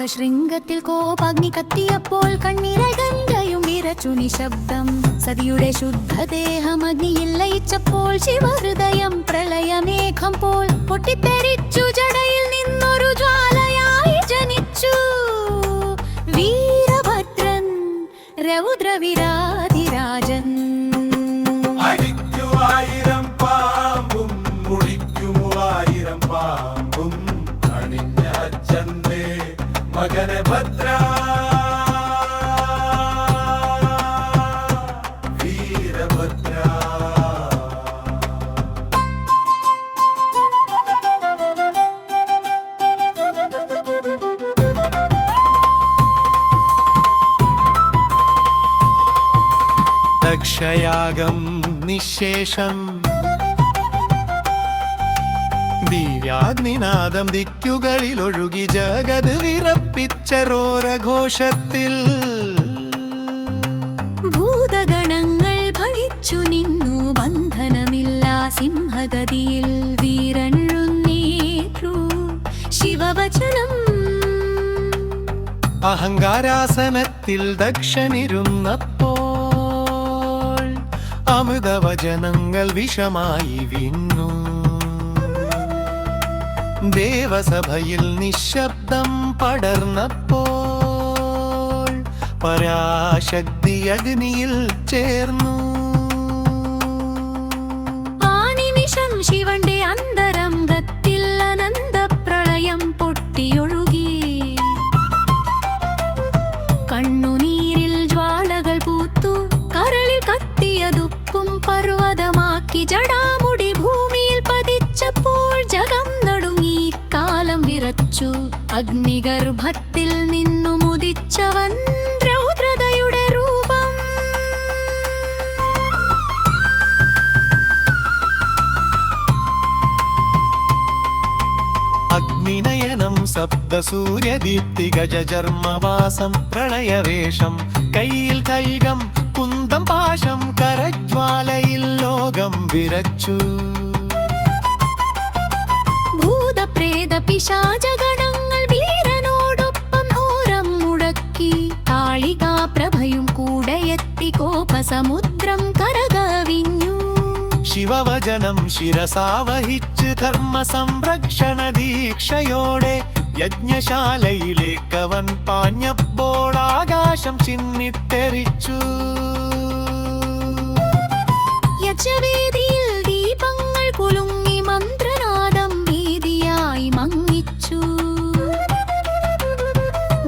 സശൃംഗത്തിൽ കോപാഗ്നി കത്തിയപ്പോൾ കണ്ണീരായി ഗംഗയും വിറച്ചു നിശബ്ദം. സതിയുടെ ശുദ്ധദേഹമഗ്നിയിൽ ലയിച്ചപ്പോൾ ശിവഹൃദയം പ്രളയമേഘം പോൽ പൊട്ടിത്തെറിച്ചു. ജടയിൽ നിന്നൊരു ജ്വാലയായി ജനിച്ചു വീരഭദ്രൻ രൗദ്രവിരാധിരാജൻ. അടിക്കുവായിരം പാമ്പും മുടിക്കുവായിരം പാമ്പും അണിഞ്ഞ അച്ഛന്റെ മകനെ ഭദ്ര വീരഭദ്ര. ദക്ഷയാഗം നിശേഷം ദിവ്യാഗ്നിനാദം ദിക്കുകളിലൊഴുകി ജഗത് വിറപ്പിച്ചരോരഘോഷത്തിൽ. ഭൂതഗണങ്ങൾ ഭവിച്ചു നിന്നു ബന്ധനമില്ല സിംഹഗതിയിൽ. വീരനുന്നേറ്റു ശിവവചനം. അഹങ്കാരാസനത്തിൽ ദക്ഷനിരുന്നപ്പോൾ അമൃതവചനങ്ങൾ വിഷമായി വീണു. ദേവസഭയിൽ നിശബ്ദം പടർന്നപ്പോൾ പരാശക്തി അഗ്നിയിൽ ചേർന്നു. ആ നിമിഷം ശിവന്റെ അന്തരംഗത്തിൽ അനന്തപ്രളയം പൊട്ടിയൊഴുകി. കണ്ണുനീരിൽ ജ്വാലകൾ പൂത്തു. കരളിൽ കത്തിയതുപ്പും പർവ്വതമാക്കി. ജടാമുടി ഭൂമിയിൽ പതിച്ചപ്പോൾ ജഗം നടുങ്ങി. കാലം വിറച്ചു. അഗ്നിഗർഭത്തിൽ നിന്നു മുദിച്ചവൻ രൗദ്രതയുടെ രൂപം. അഗ്നിനയനം സപ്തസൂര്യദീപ്തി ഗജചർമ്മവാസം പ്രളയവേഷം. കയ്യിൽ കൈകം കുന്തം പാശം കരജ്വാലയിൽ ലോകം വിറച്ചു. ഭൂതപ്രേത പിശാചഗണങ്ങൾ വീരനോടൊപ്പം ഘോരം മുഴക്കി. കാളികാപ്രഭയും കൂടെയെത്തി. കോപസമുദ്രം കരകവിഞ്ഞു. ശിവവചനം ശിരസാവഹിച്ച് ധർമ്മ സംരക്ഷണ ദീക്ഷയോടെ യജ്ഞശാലയിലേക്കവൻ പാഞ്ഞപ്പോൾ ആകാശം ചിന്നിത്തെറിച്ചു. യജ്ഞവേദിയിൽ ദീപങ്ങൾ കുലുങ്ങി. മന്ത്രനാദം ഭീതിയായി മങ്ങിച്ചു.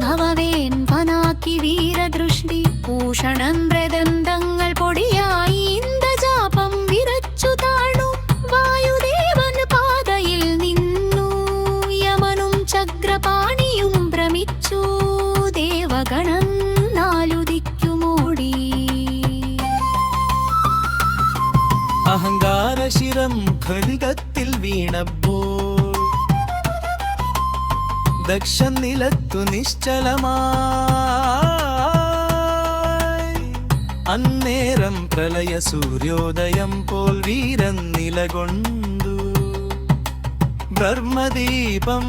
ഭവവേൻ പനാക്കി വീരദൃഷ്ടി. ഭൂഷണം മൃദന്തങ്ങൾ പൊടിയായി. ഇന്ദ്രജാപം വിറച്ചു താണു. വായുദേവൻ പാതയിൽ നിന്നു. യമനും ചക്രപാണിയും ഭ്രമിച്ചു. ദേവഗണം നാലുദിക്കുമോടി. അഹങ്കാരശിരം ഖൽഗത്തിൽ വീണപ്പോൾ ദക്ഷൻ നിലത്തു നിശ്ചലമായി. അന്നേരം പ്രളയ സൂര്യോദയം പോൽ വീരൻ നിലകൊണ്ടു. ബ്രഹ്മദീപം